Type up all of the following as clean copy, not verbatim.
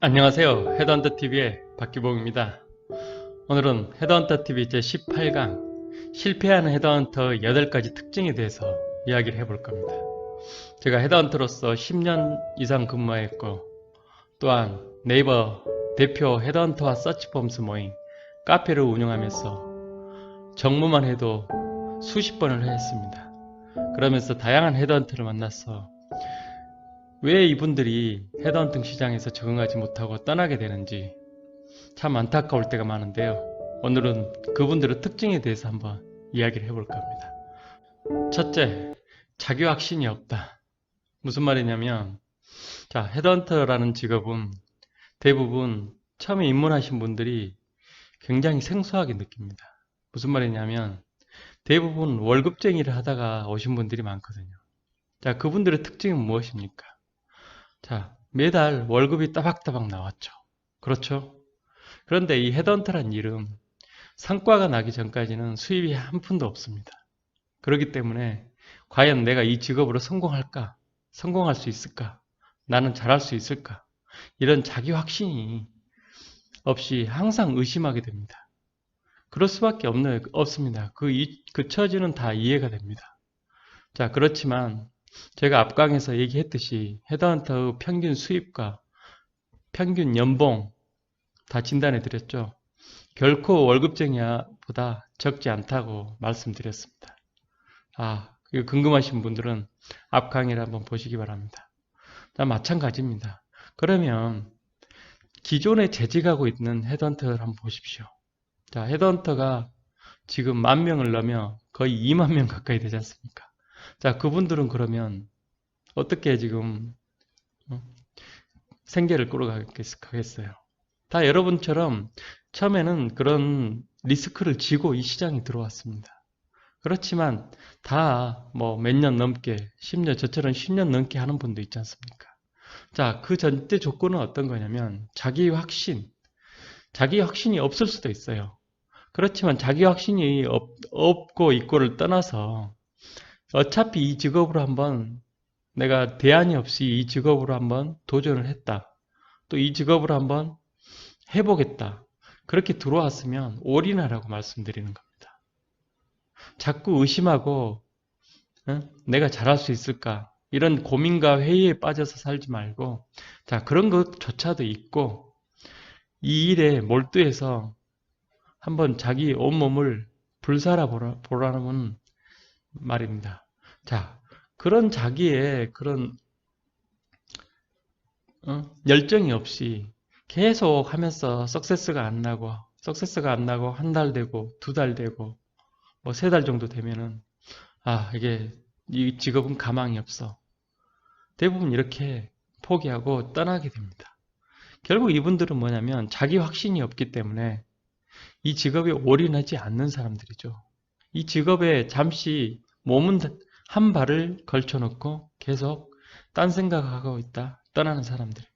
안녕하세요. 헤드헌터TV의 박기봉입니다. 오늘은 헤드헌터TV 제18강 실패하는 헤드헌터 8가지 특징에 대해서 이야기를 해볼 겁니다. 제가 헤드헌터로서 10년 이상 근무했고 또한 네이버 대표 헤드헌터와 서치폼스 모임 카페를 운영하면서 정모만 해도 수십 번을 했습니다. 그러면서 다양한 헤드헌터를 만나서 왜 이분들이 헤드헌팅 시장에서 적응하지 못하고 떠나게 되는지 참 안타까울 때가 많은데요. 오늘은 그분들의 특징에 대해서 한번 이야기를 해볼까 합니다. 첫째, 자기 확신이 없다. 무슨 말이냐면, 자, 헤드헌터라는 직업은 대부분 처음에 입문하신 분들이 굉장히 생소하게 느낍니다. 무슨 말이냐면, 대부분 월급쟁이를 하다가 오신 분들이 많거든요. 자, 그분들의 특징은 무엇입니까? 자, 매달 월급이 따박따박 나왔죠. 그렇죠? 그런데 이 헤드헌터란 일은 성과가 나기 전까지는 수입이 한 푼도 없습니다. 그렇기 때문에 과연 내가 이 직업으로 성공할까? 성공할 수 있을까? 나는 잘할 수 있을까? 이런 자기 확신이 없이 항상 의심하게 됩니다. 그럴 수밖에 없습니다. 그 처지는 다 이해가 됩니다. 자, 그렇지만 제가 앞강에서 얘기했듯이 헤드헌터의 평균 수입과 평균 연봉 다 진단해 드렸죠. 결코 월급쟁이보다 적지 않다고 말씀드렸습니다. 이거 궁금하신 분들은 앞 강의를 한번 보시기 바랍니다. 자, 마찬가지입니다. 그러면 기존에 재직하고 있는 헤드헌터를 한번 보십시오. 자, 헤드헌터가 지금 10,000명을 넘어 거의 20,000명 가까이 되지 않습니까? 자, 그분들은 그러면 어떻게 지금 생계를 꾸려가겠어요? 다 여러분처럼 처음에는 그런 리스크를 지고 이 시장에 들어왔습니다. 그렇지만 다 뭐 몇 년 넘게 10년, 저처럼 10년 넘게 하는 분도 있지 않습니까? 자, 그 전제 조건은 어떤 거냐면 자기 확신이 없을 수도 있어요. 그렇지만 자기 확신이 없고 있고를 떠나서 어차피 이 직업으로 한번 내가 대안이 없이 이 직업으로 한번 도전을 했다. 또 이 직업으로 한번 해보겠다. 그렇게 들어왔으면 올인하라고 말씀드리는 겁니다. 자꾸 의심하고 내가 잘할 수 있을까? 이런 고민과 회의에 빠져서 살지 말고 자, 그런 것조차도 있고 이 일에 몰두해서 한번 자기 온몸을 불살아 보라는 말입니다. 자, 그런 자기의 그런 열정이 없이 계속 하면서 석세스가 안 나고 한 달 되고 두 달 되고 뭐 세 달 정도 되면은 이게 이 직업은 가망이 없어. 대부분 이렇게 포기하고 떠나게 됩니다. 결국 이분들은 뭐냐면 자기 확신이 없기 때문에 이 직업에 올인하지 않는 사람들이죠. 이 직업에 잠시 몸은 한 발을 걸쳐놓고 계속 딴 생각하고 있다 떠나는 사람들입니다.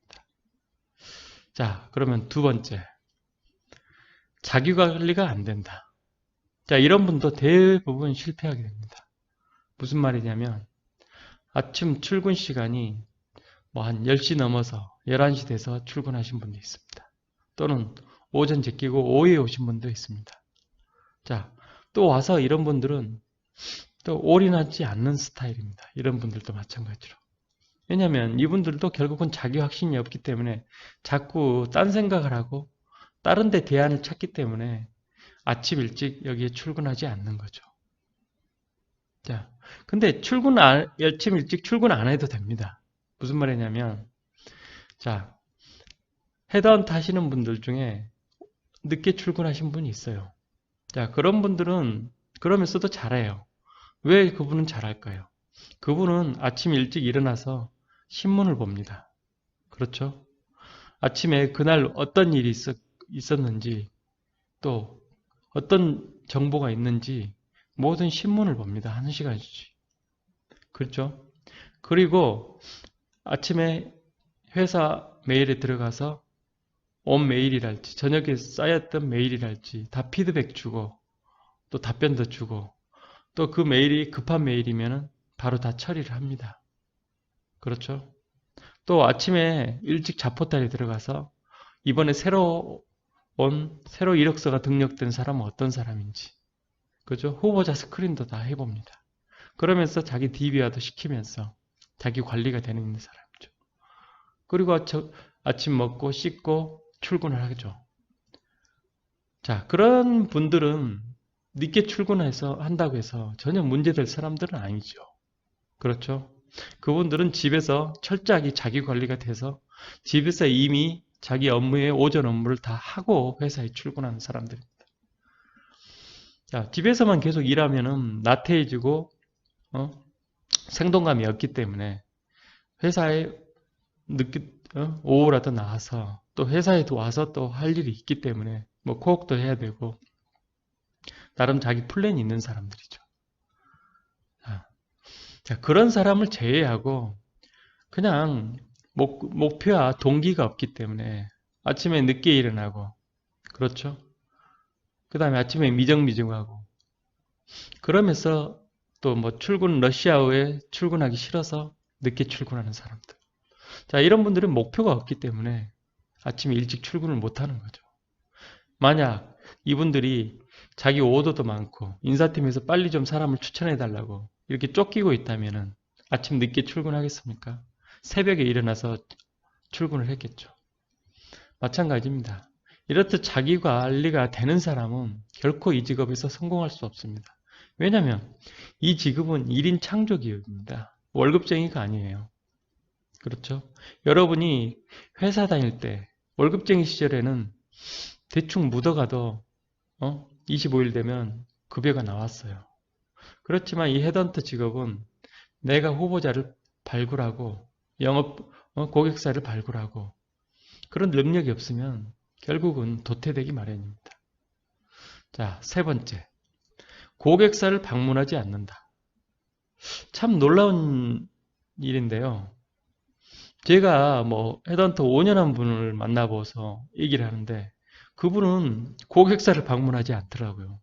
자, 그러면 두 번째, 자기 관리가 안 된다. 자, 이런 분도 대부분 실패하게 됩니다. 무슨 말이냐면 아침 출근 시간이 뭐 한 10시 넘어서 11시 돼서 출근하신 분도 있습니다. 또는 오전 제끼고 오후에 오신 분도 있습니다. 자, 또 와서 이런 분들은 또 올인하지 않는 스타일입니다. 이런 분들도 마찬가지로. 왜냐하면 이분들도 결국은 자기 확신이 없기 때문에 자꾸 딴 생각을 하고 다른 데 대안을 찾기 때문에 아침 일찍 여기에 출근하지 않는 거죠. 자, 근데 아침 일찍 출근 안 해도 됩니다. 무슨 말이냐면, 자, 헤드헌터 하시는 분들 중에 늦게 출근하신 분이 있어요. 자, 그런 분들은 그러면서도 잘해요. 왜 그분은 잘할까요? 그분은 아침 일찍 일어나서 신문을 봅니다. 그렇죠? 아침에 그날 어떤 일이 있었는지 또 어떤 정보가 있는지 모든 신문을 봅니다. 한 시간씩. 그렇죠? 그리고 아침에 회사 메일에 들어가서 온 메일이랄지 저녁에 쌓였던 메일이랄지 다 피드백 주고 또 답변도 주고 또 그 메일이 급한 메일이면 바로 다 처리를 합니다. 그렇죠? 또 아침에 일찍 자포탈에 들어가서 이번에 새로 이력서가 등록된 사람은 어떤 사람인지, 그죠? 후보자 스크린도 다 해봅니다. 그러면서 자기 DB화도 시키면서 자기 관리가 되는 사람이죠. 그리고 아침 먹고 씻고 출근을 하죠. 자, 그런 분들은 늦게 출근해서 한다고 해서 전혀 문제될 사람들은 아니죠. 그렇죠? 그분들은 집에서 철저하게 자기 관리가 돼서 집에서 이미 자기 업무의 오전 업무를 다 하고 회사에 출근하는 사람들입니다. 자, 집에서만 계속 일하면은 나태해지고 생동감이 없기 때문에 회사에 늦게 오후라도 나와서 또 회사에도 와서 또 할 일이 있기 때문에 뭐 코옥도 해야 되고 나름 자기 플랜이 있는 사람들이죠. 자, 그런 사람을 제외하고 그냥 목표와 동기가 없기 때문에 아침에 늦게 일어나고, 그렇죠? 그 다음에 아침에 미정미정하고, 그러면서 또 뭐 출근 러시아워에 출근하기 싫어서 늦게 출근하는 사람들. 자, 이런 분들은 목표가 없기 때문에 아침에 일찍 출근을 못하는 거죠. 만약 이분들이 자기 오더도 많고 인사팀에서 빨리 좀 사람을 추천해 달라고 이렇게 쫓기고 있다면은 아침 늦게 출근하겠습니까? 새벽에 일어나서 출근을 했겠죠. 마찬가지입니다. 이렇듯 자기 관리가 되는 사람은 결코 이 직업에서 성공할 수 없습니다. 왜냐하면 이 직업은 1인 창조 기업입니다. 월급쟁이가 아니에요. 그렇죠? 여러분이 회사 다닐 때 월급쟁이 시절에는 대충 묻어가도 25일 되면 급여가 나왔어요. 그렇지만 이 헤드헌터 직업은 내가 후보자를 발굴하고 고객사를 발굴하고 그런 능력이 없으면 결국은 도태되기 마련입니다. 자, 세 번째. 고객사를 방문하지 않는다. 참 놀라운 일인데요. 제가 뭐 헤드헌터 5년 한 분을 만나봐서 얘기를 하는데 그분은 고객사를 방문하지 않더라고요.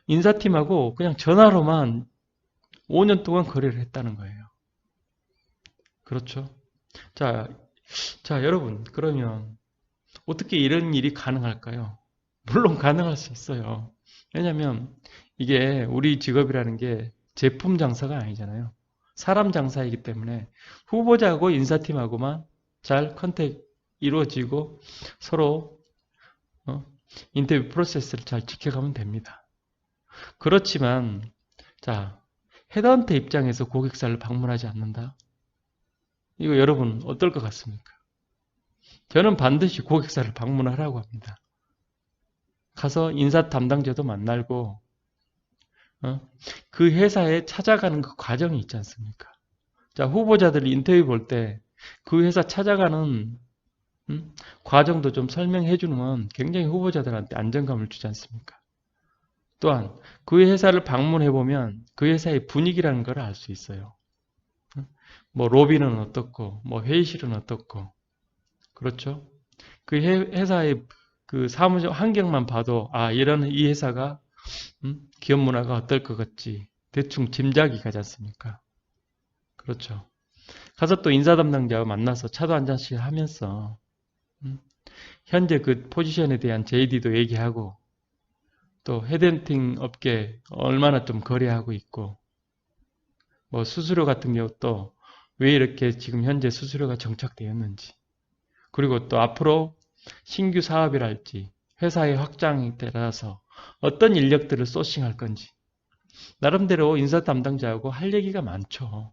인사팀하고 그냥 전화로만 5년 동안 거래를 했다는 거예요. 그렇죠? 자, 여러분, 그러면 어떻게 이런 일이 가능할까요? 물론 가능할 수 있어요. 왜냐하면 이게 우리 직업이라는 게 제품 장사가 아니잖아요. 사람 장사이기 때문에 후보자하고 인사팀하고만 잘 컨택 이루어지고 서로 인터뷰 프로세스를 잘 지켜가면 됩니다. 그렇지만 자, 헤드헌터 입장에서 고객사를 방문하지 않는다? 이거 여러분 어떨 것 같습니까? 저는 반드시 고객사를 방문하라고 합니다. 가서 인사 담당자도 만나고 그 회사에 찾아가는 그 과정이 있지 않습니까? 자, 후보자들 인터뷰 볼 때 그 회사 찾아가는 과정도 좀 설명해 주면 굉장히 후보자들한테 안정감을 주지 않습니까? 또한 그 회사를 방문해 보면 그 회사의 분위기라는 걸 알 수 있어요. 뭐 로비는 어떻고, 뭐 회의실은 어떻고, 그렇죠? 그 회사의 그 사무직 환경만 봐도 이런 이 회사가 기업 문화가 어떨 것 같지 대충 짐작이 가지 않습니까? 그렇죠. 가서 또 인사 담당자와 만나서 차도 한 잔씩 하면서 현재 그 포지션에 대한 JD도 얘기하고 또 헤드헌팅 업계 얼마나 좀 거래하고 있고 뭐 수수료 같은 경우도 왜 이렇게 지금 현재 수수료가 정착되었는지 그리고 또 앞으로 신규 사업이랄지 회사의 확장에 따라서 어떤 인력들을 소싱할 건지 나름대로 인사 담당자하고 할 얘기가 많죠.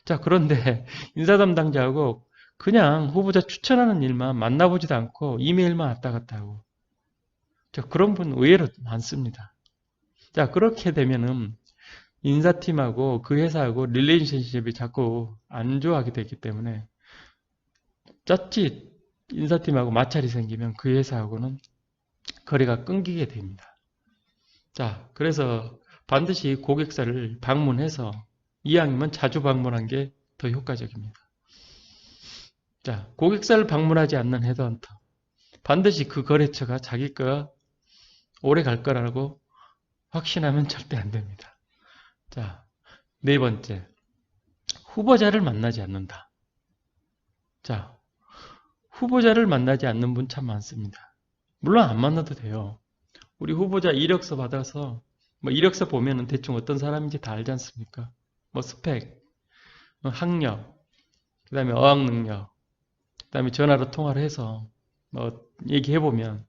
자, 그런데 인사 담당자하고 그냥 후보자 추천하는 일만 만나보지도 않고 이메일만 왔다 갔다 하고 자, 그런 분 의외로 많습니다. 자, 그렇게 되면은 인사팀하고 그 회사하고 릴레이션십이 자꾸 안 좋아하게 되기 때문에 짜릿 인사팀하고 마찰이 생기면 그 회사하고는 거래가 끊기게 됩니다. 자, 그래서 반드시 고객사를 방문해서 이왕이면 자주 방문한 게 더 효과적입니다. 자, 고객사를 방문하지 않는 헤드헌터. 반드시 그 거래처가 자기 거 오래 갈 거라고 확신하면 절대 안 됩니다. 자, 네 번째. 후보자를 만나지 않는다. 자, 후보자를 만나지 않는 분 참 많습니다. 물론 안 만나도 돼요. 우리 후보자 이력서 받아서 뭐 이력서 보면은 대충 어떤 사람인지 다 알지 않습니까? 뭐 스펙, 학력, 그 다음에 어학 능력, 그 다음에 전화로 통화를 해서 뭐 얘기해보면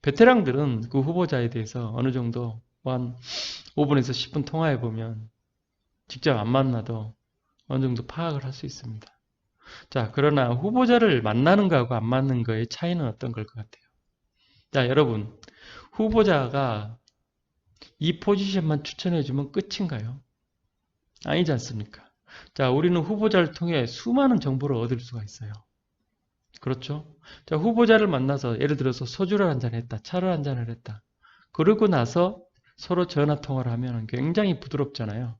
베테랑들은 그 후보자에 대해서 어느 정도 뭐한 5분에서 10분 통화해보면 직접 안 만나도 어느 정도 파악을 할 수 있습니다. 자, 그러나 후보자를 만나는 거하고 안 맞는 거의 차이는 어떤 걸 것 같아요? 자, 여러분, 후보자가 이 포지션만 추천해주면 끝인가요? 아니지 않습니까? 자, 우리는 후보자를 통해 수많은 정보를 얻을 수가 있어요. 그렇죠? 자, 후보자를 만나서 예를 들어서 소주를 한잔 했다, 차를 한잔을 했다. 그러고 나서 서로 전화 통화를 하면 굉장히 부드럽잖아요.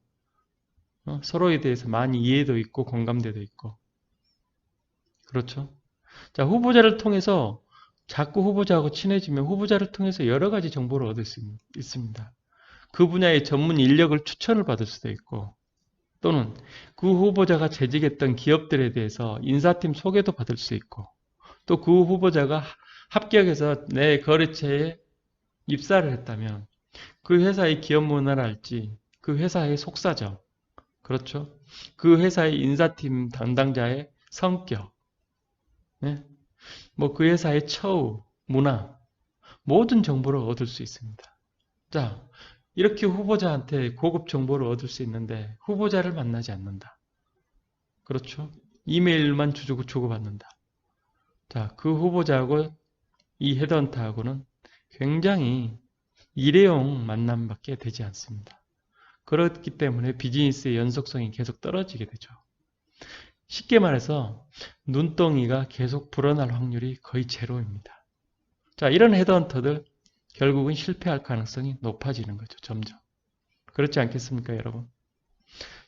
서로에 대해서 많이 이해도 있고 공감대도 있고. 그렇죠? 자, 후보자를 통해서 자꾸 후보자하고 친해지면 후보자를 통해서 여러 가지 정보를 얻을 수 있습니다. 그 분야의 전문 인력을 추천을 받을 수도 있고, 또는 그 후보자가 재직했던 기업들에 대해서 인사팀 소개도 받을 수 있고, 또 그 후보자가 합격해서 내 거래처에 입사를 했다면 그 회사의 기업 문화를 알지, 그 회사의 속사정, 그렇죠? 그 회사의 인사팀 담당자의 성격, 네? 뭐 그 회사의 처우, 문화, 모든 정보를 얻을 수 있습니다. 자, 이렇게 후보자한테 고급 정보를 얻을 수 있는데 후보자를 만나지 않는다. 그렇죠? 이메일만 주고받는다. 자, 그 후보자하고 이 헤드헌터하고는 굉장히 일회용 만남밖에 되지 않습니다. 그렇기 때문에 비즈니스의 연속성이 계속 떨어지게 되죠. 쉽게 말해서 눈덩이가 계속 불어날 확률이 거의 제로입니다. 자, 이런 헤드헌터들 결국은 실패할 가능성이 높아지는 거죠. 점점. 그렇지 않겠습니까, 여러분?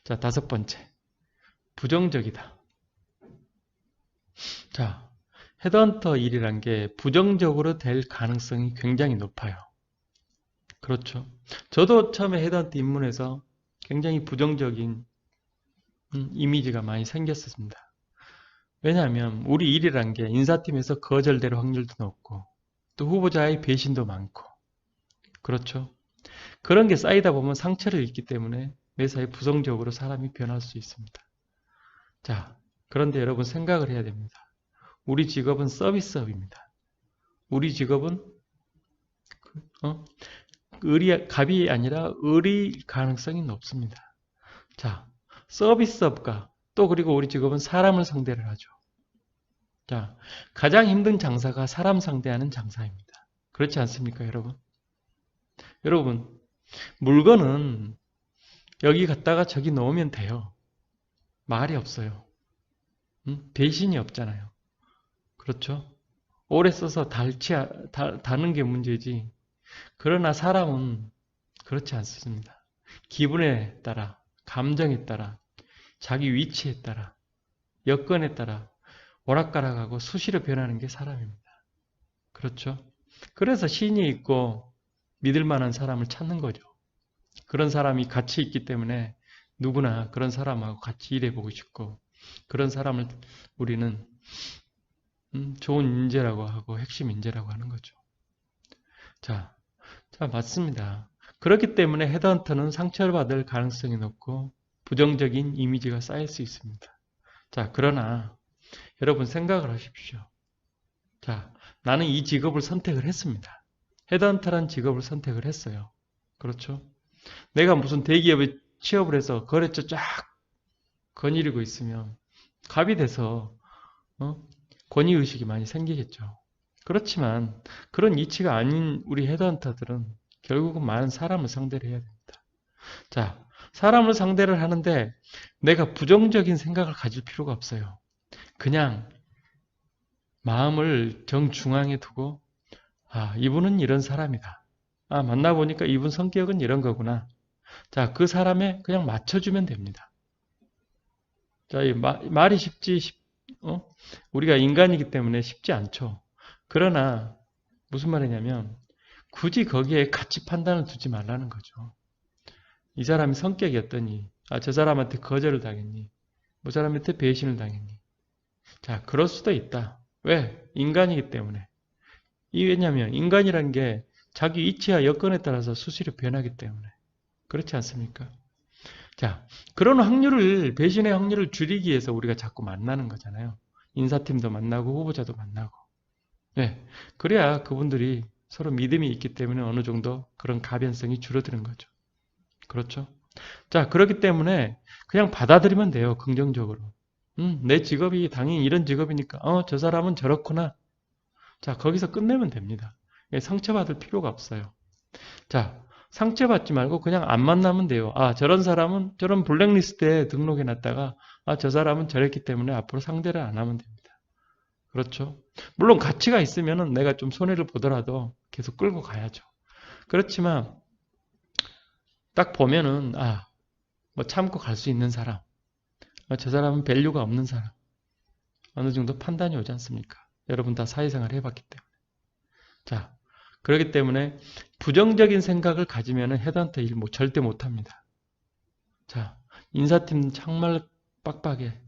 자, 다섯 번째. 부정적이다. 자, 헤드헌터 일이란 게 부정적으로 될 가능성이 굉장히 높아요. 그렇죠. 저도 처음에 헤드헌터 입문해서 굉장히 부정적인 이미지가 많이 생겼습니다. 왜냐하면 우리 일이란 게 인사팀에서 거절될 확률도 높고 또 후보자의 배신도 많고 그렇죠. 그런 게 쌓이다 보면 상처를 입기 때문에 매사에 부정적으로 사람이 변할 수 있습니다. 자, 그런데 여러분 생각을 해야 됩니다. 우리 직업은 서비스업입니다. 우리 직업은 갑이 아니라 을일 가능성이 높습니다. 자, 서비스업가 또 그리고 우리 직업은 사람을 상대를 하죠. 자, 가장 힘든 장사가 사람 상대하는 장사입니다. 그렇지 않습니까, 여러분? 여러분, 물건은 여기 갔다가 저기 놓으면 돼요. 말이 없어요. 배신이 없잖아요. 그렇죠? 오래 써서 닳는 게 문제지. 그러나 사람은 그렇지 않습니다. 기분에 따라, 감정에 따라, 자기 위치에 따라, 여건에 따라 오락가락하고 수시로 변하는 게 사람입니다. 그렇죠? 그래서 신이 있고 믿을 만한 사람을 찾는 거죠. 그런 사람이 같이 있기 때문에 누구나 그런 사람하고 같이 일해보고 싶고 그런 사람을 우리는 좋은 인재라고 하고 핵심 인재라고 하는 거죠. 자, 맞습니다. 그렇기 때문에 헤드헌터는 상처를 받을 가능성이 높고 부정적인 이미지가 쌓일 수 있습니다. 자, 그러나 여러분 생각을 하십시오. 자, 나는 이 직업을 선택을 했습니다. 헤드헌터란 직업을 선택을 했어요. 그렇죠? 내가 무슨 대기업에 취업을 해서 거래처 쫙 거느리고 있으면 갑이 돼서 권위의식이 많이 생기겠죠. 그렇지만 그런 이치가 아닌 우리 헤드헌터들은 결국은 많은 사람을 상대를 해야 됩니다. 자, 사람을 상대를 하는데 내가 부정적인 생각을 가질 필요가 없어요. 그냥 마음을 정중앙에 두고 이분은 이런 사람이다. 만나보니까 이분 성격은 이런 거구나. 자, 그 사람에 그냥 맞춰주면 됩니다. 자, 말이 우리가 인간이기 때문에 쉽지 않죠. 그러나 무슨 말이냐면 굳이 거기에 가치 판단을 두지 말라는 거죠. 이 사람이 성격이 어떠니? 저 사람한테 거절을 당했니? 뭐 사람한테 배신을 당했니? 자, 그럴 수도 있다. 왜? 인간이기 때문에. 왜냐하면 인간이란 게 자기 위치와 여건에 따라서 수시로 변하기 때문에. 그렇지 않습니까? 자, 그런 확률을, 배신의 확률을 줄이기 위해서 우리가 자꾸 만나는 거잖아요. 인사팀도 만나고 후보자도 만나고. 네. 그래야 그분들이 서로 믿음이 있기 때문에 어느 정도 그런 가변성이 줄어드는 거죠. 그렇죠? 자, 그렇기 때문에 그냥 받아들이면 돼요. 긍정적으로. 내 직업이 당연히 이런 직업이니까, 저 사람은 저렇구나. 자, 거기서 끝내면 됩니다. 상처받을 필요가 없어요. 자, 상처받지 말고 그냥 안 만나면 돼요. 아, 저런 사람은 저런 블랙리스트에 등록해 놨다가, 아, 저 사람은 저랬기 때문에 앞으로 상대를 안 하면 됩니다. 그렇죠? 물론 가치가 있으면은 내가 좀 손해를 보더라도 계속 끌고 가야죠. 그렇지만 딱 보면은 뭐 참고 갈 수 있는 사람, 저 사람은 밸류가 없는 사람, 어느 정도 판단이 오지 않습니까? 여러분 다 사회생활 해봤기 때문에. 자, 그렇기 때문에 부정적인 생각을 가지면은 헤드헌터 일 절대 못합니다. 자, 인사팀 정말 빡빡해.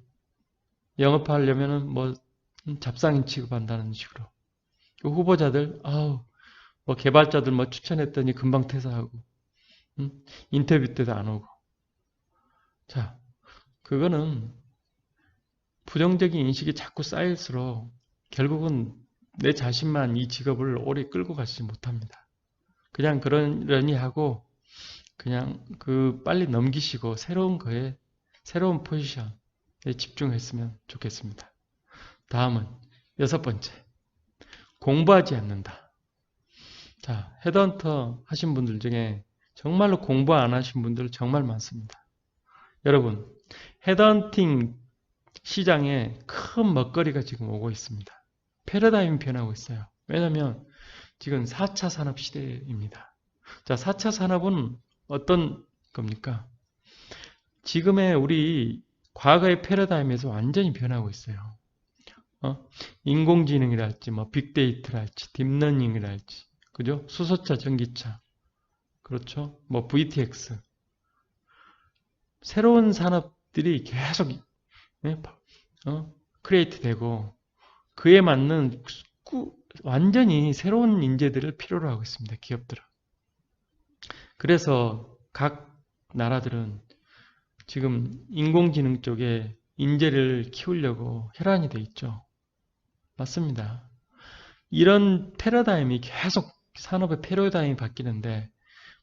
영업하려면은 뭐 잡상인 취급한다는 식으로. 그 후보자들, 뭐 개발자들 뭐 추천했더니 금방 퇴사하고, 인터뷰 때도 안 오고. 자, 그거는 부정적인 인식이 자꾸 쌓일수록 결국은 내 자신만 이 직업을 오래 끌고 가지 못합니다. 그냥 그러려니 하고 그냥 빨리 넘기시고 새로운 거에 새로운 포지션에 집중했으면 좋겠습니다. 다음은 6번째. 공부하지 않는다. 자, 헤드헌터 하신 분들 중에 정말로 공부 안 하신 분들 정말 많습니다. 여러분, 헤드헌팅 시장에 큰 먹거리가 지금 오고 있습니다. 패러다임이 변하고 있어요. 왜냐하면 지금 4차 산업 시대입니다. 자, 4차 산업은 어떤 겁니까? 지금의 우리 과거의 패러다임에서 완전히 변하고 있어요. 인공지능이랄지, 뭐 빅데이터랄지, 딥러닝이랄지, 그죠? 수소차, 전기차, 그렇죠? 뭐 VTX, 새로운 산업들이 계속 크리에이트 되고 그에 맞는 완전히 새로운 인재들을 필요로 하고 있습니다. 기업들은. 그래서 각 나라들은 지금 인공지능 쪽에 인재를 키우려고 혈안이 돼 있죠. 맞습니다. 이런 패러다임이 계속 산업의 패러다임이 바뀌는데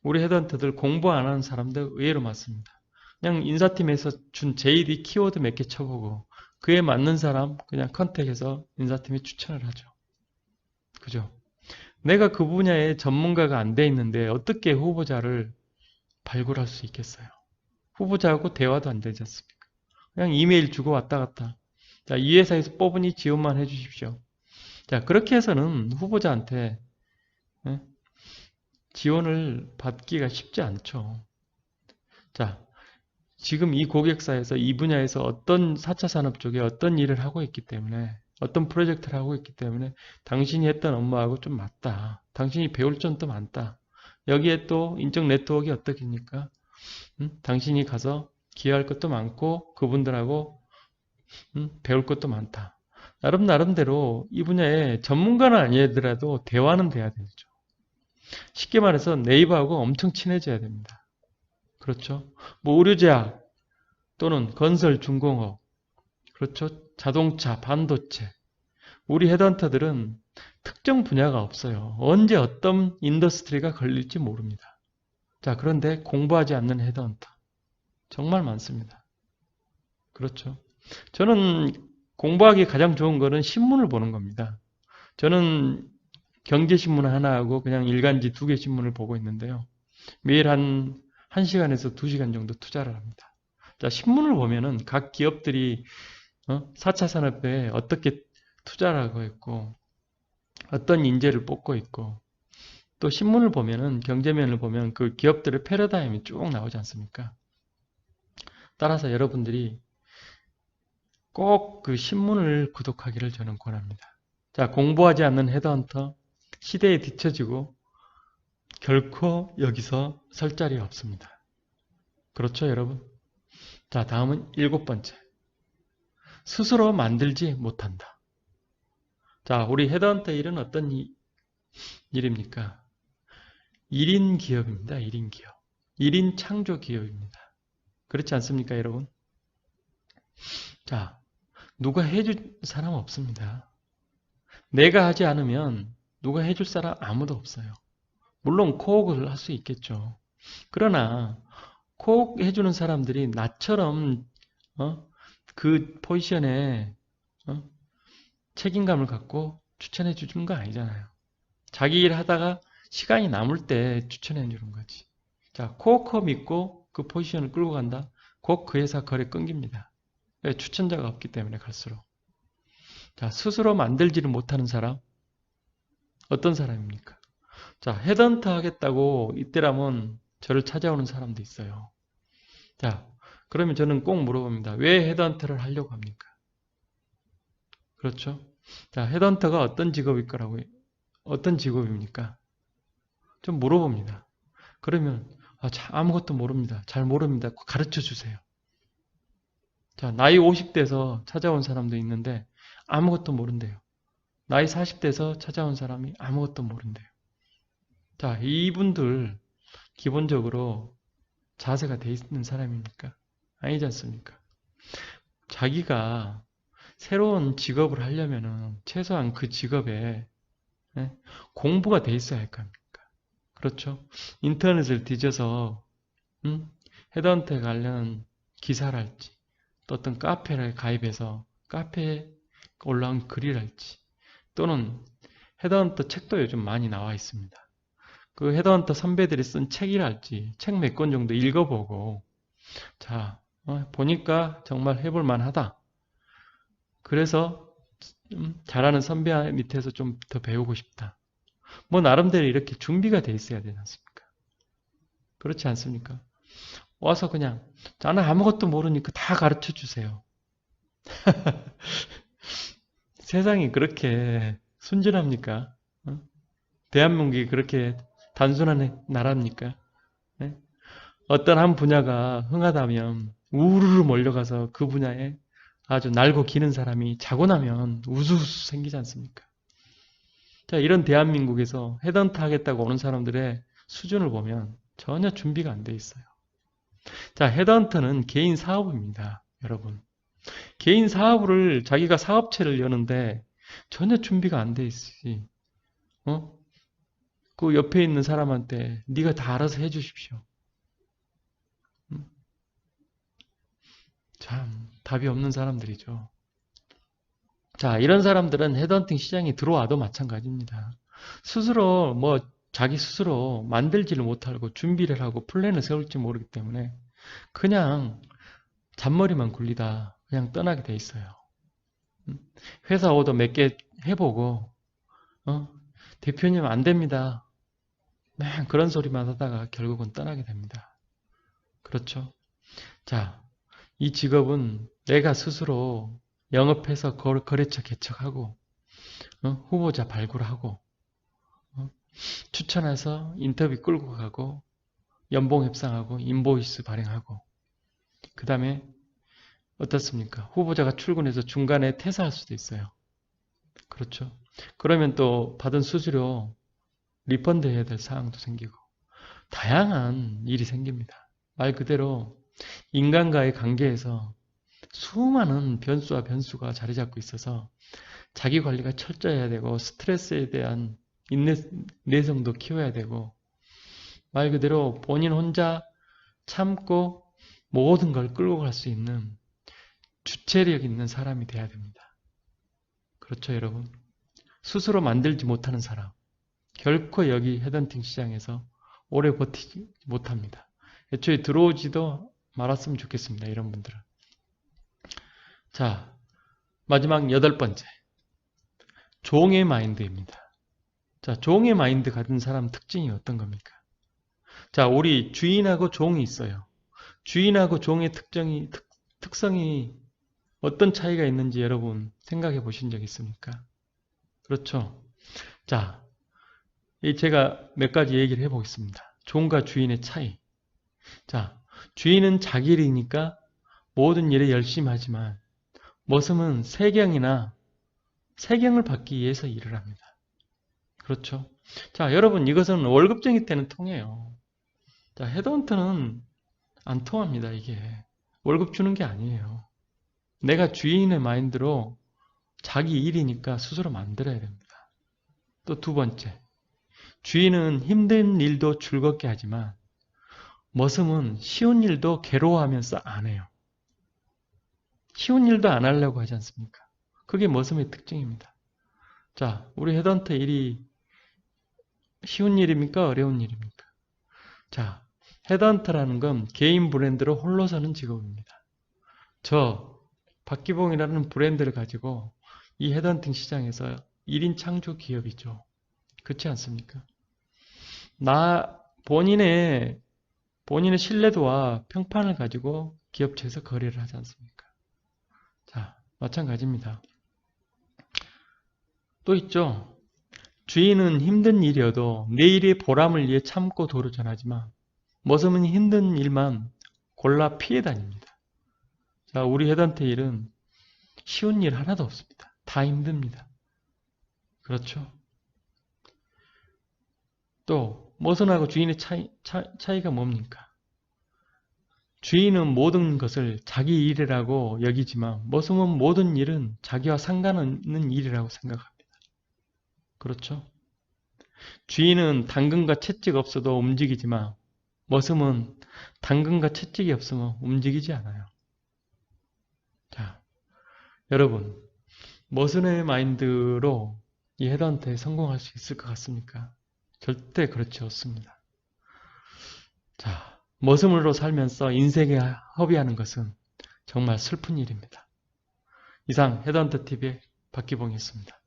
우리 헤드헌터들 공부 안 하는 사람들 의외로 많습니다. 그냥 인사팀에서 준 JD 키워드 몇 개 쳐보고 그에 맞는 사람 그냥 컨택해서 인사팀이 추천을 하죠. 그죠? 내가 그 분야의 전문가가 안 돼 있는데 어떻게 후보자를 발굴할 수 있겠어요? 후보자하고 대화도 안 되지 않습니까? 그냥 이메일 주고 왔다 갔다. 자, 이 회사에서 뽑으니 지원만 해 주십시오. 자, 그렇게 해서는 후보자한테 지원을 받기가 쉽지 않죠. 자, 지금 이 고객사에서 이 분야에서 어떤 4차 산업 쪽에 어떤 일을 하고 있기 때문에 어떤 프로젝트를 하고 있기 때문에 당신이 했던 업무하고 좀 맞다. 당신이 배울 점도 많다. 여기에 또 인적 네트워크가 어떻겠습니까? 당신이 가서 기여할 것도 많고 그분들하고 배울 것도 많다. 나름대로 이 분야에 전문가는 아니더라도 대화는 돼야 되죠. 쉽게 말해서 네이버하고 엄청 친해져야 됩니다. 그렇죠? 뭐 의료제약 또는 건설 중공업, 그렇죠? 자동차, 반도체. 우리 헤드헌터들은 특정 분야가 없어요. 언제 어떤 인더스트리가 걸릴지 모릅니다. 자, 그런데 공부하지 않는 헤드헌터 정말 많습니다. 그렇죠? 저는 공부하기 가장 좋은 거는 신문을 보는 겁니다. 저는 경제신문 하나 하고 그냥 일간지 2개 신문을 보고 있는데요. 매일 한 1시간에서 2시간 정도 투자를 합니다. 자, 신문을 보면은 각 기업들이 4차 산업에 어떻게 투자를 하고 있고 어떤 인재를 뽑고 있고 또 신문을 보면은 경제면을 보면 그 기업들의 패러다임이 쭉 나오지 않습니까? 따라서 여러분들이 꼭 그 신문을 구독하기를 저는 권합니다. 자, 공부하지 않는 헤드헌터 시대에 뒤처지고 결코 여기서 설 자리 없습니다. 그렇죠, 여러분? 자, 다음은 7번째. 스스로 만들지 못한다. 자, 우리 헤드헌터 일은 어떤 일입니까? 1인 기업입니다. 1인 기업. 1인 창조 기업입니다. 그렇지 않습니까, 여러분? 자, 누가 해줄 사람 없습니다. 내가 하지 않으면 누가 해줄 사람 아무도 없어요. 물론 코옥을 할 수 있겠죠. 그러나 코옥 해주는 사람들이 나처럼 그 포지션에 책임감을 갖고 추천해 주는 거 아니잖아요. 자기 일 하다가 시간이 남을 때 추천해 주는 거지. 자, 코어커 믿고 그 포지션을 끌고 간다. 곧 그 회사 거래 끊깁니다. 왜? 추천자가 없기 때문에 갈수록. 자, 스스로 만들지를 못하는 사람. 어떤 사람입니까? 자, 헤드헌터 하겠다고 이때라면 저를 찾아오는 사람도 있어요. 자, 그러면 저는 꼭 물어봅니다. 왜 헤드헌터를 하려고 합니까? 그렇죠? 자, 헤드헌터가 어떤 직업일 거라고, 어떤 직업입니까? 좀 물어봅니다. 그러면, 아무것도 모릅니다. 잘 모릅니다. 가르쳐 주세요. 자, 나이 50대에서 찾아온 사람도 있는데 아무것도 모른대요. 나이 40대에서 찾아온 사람이 아무것도 모른대요. 자, 이분들 기본적으로 자세가 돼 있는 사람입니까? 아니지 않습니까? 자기가 새로운 직업을 하려면은 최소한 그 직업에 공부가 돼 있어야 할 거 아닙니까? 그렇죠? 인터넷을 뒤져서 헤드헌터에 관련 기사랄지 또 어떤 카페를 가입해서 카페에 올라온 글이랄지 또는 헤드헌터 책도 요즘 많이 나와 있습니다. 그 헤드헌터 선배들이 쓴 책이랄지 책 몇 권 정도 읽어보고 자 보니까 정말 해볼 만하다. 그래서 잘하는 선배 밑에서 좀 더 배우고 싶다. 뭐 나름대로 이렇게 준비가 돼 있어야 되지 않습니까? 그렇지 않습니까? 와서 그냥 나는 아무것도 모르니까 다 가르쳐 주세요. 세상이 그렇게 순진합니까? 대한민국이 그렇게 단순한 나라입니까? 네? 어떤 한 분야가 흥하다면 우르르 몰려가서 그 분야에 아주 날고 기는 사람이 자고 나면 우수우수 생기지 않습니까? 자, 이런 대한민국에서 헤드헌터 하겠다고 오는 사람들의 수준을 보면 전혀 준비가 안 돼 있어요. 자, 헤드헌터는 개인 사업입니다. 여러분. 개인 사업을 자기가 사업체를 여는데 전혀 준비가 안 돼 있으시. 그 옆에 있는 사람한테 네가 다 알아서 해 주십시오. 참 답이 없는 사람들이죠. 자, 이런 사람들은 헤드헌팅 시장에 들어와도 마찬가지입니다. 스스로 자기 스스로 만들지를 못하고 준비를 하고 플랜을 세울지 모르기 때문에 그냥 잔머리만 굴리다 그냥 떠나게 돼 있어요. 회사 오더 몇 개 해보고 대표님 안 됩니다. 맨 그런 소리만 하다가 결국은 떠나게 됩니다. 그렇죠? 자, 이 직업은 내가 스스로 영업해서 거래처 개척하고 후보자 발굴하고 추천해서 인터뷰 끌고 가고 연봉 협상하고 인보이스 발행하고 그 다음에 어떻습니까? 후보자가 출근해서 중간에 퇴사할 수도 있어요. 그렇죠? 그러면 또 받은 수수료 리펀드 해야 될 사항도 생기고 다양한 일이 생깁니다. 말 그대로 인간과의 관계에서 수많은 변수와 변수가 자리 잡고 있어서 자기 관리가 철저해야 되고 스트레스에 대한 인내성도 키워야 되고 말 그대로 본인 혼자 참고 모든 걸 끌고 갈 수 있는 주체력 있는 사람이 돼야 됩니다. 그렇죠, 여러분? 스스로 만들지 못하는 사람 결코 여기 헤드헌팅 시장에서 오래 버티지 못합니다. 애초에 들어오지도 말았으면 좋겠습니다. 이런 분들은. 자, 마지막 8번째. 종의 마인드입니다. 자, 종의 마인드 가진 사람 특징이 어떤 겁니까? 자, 우리 주인하고 종이 있어요. 주인하고 종의 특성이 어떤 차이가 있는지 여러분 생각해 보신 적 있습니까? 그렇죠. 자, 제가 몇 가지 얘기를 해보겠습니다. 종과 주인의 차이. 자, 주인은 자기 일이니까 모든 일에 열심히 하지만 모습은 세경이나 세경을 받기 위해서 일을 합니다. 그렇죠? 자, 여러분 이것은 월급쟁이 때는 통해요. 자, 헤드헌터는 안 통합니다. 이게 월급 주는 게 아니에요. 내가 주인의 마인드로 자기 일이니까 스스로 만들어야 됩니다. 또 두 번째, 주인은 힘든 일도 즐겁게 하지만 머슴은 쉬운 일도 괴로워하면서 안 해요. 쉬운 일도 안 하려고 하지 않습니까? 그게 머슴의 특징입니다. 자, 우리 헤드헌터 일이 쉬운 일입니까? 어려운 일입니까? 자, 헤드헌터라는 건 개인 브랜드로 홀로 서는 직업입니다. 저 박기봉이라는 브랜드를 가지고 이 헤드헌팅 시장에서 1인 창조 기업이죠. 그렇지 않습니까? 본인의 신뢰도와 평판을 가지고 기업체에서 거래를 하지 않습니까? 자, 마찬가지입니다. 또 있죠. 주인은 힘든 일이어도 내일의 보람을 위해 참고 도전하지만 머슴은 힘든 일만 골라 피해 다닙니다. 자, 우리 헤드헌터 일은 쉬운 일 하나도 없습니다. 다 힘듭니다. 그렇죠? 또 머슴하고 주인의 차이가 뭡니까? 주인은 모든 것을 자기 일이라고 여기지만 머슴은 모든 일은 자기와 상관없는 일이라고 생각합니다. 그렇죠? 주인은 당근과 채찍 없어도 움직이지만 머슴은 당근과 채찍이 없으면 움직이지 않아요. 자, 여러분 머슴의 마인드로 이 헤드헌터에 성공할 수 있을 것 같습니까? 절대 그렇지 않습니다. 자, 머슴으로 살면서 인생에 허비하는 것은 정말 슬픈 일입니다. 이상 헤드헌터 TV의 박기봉이었습니다.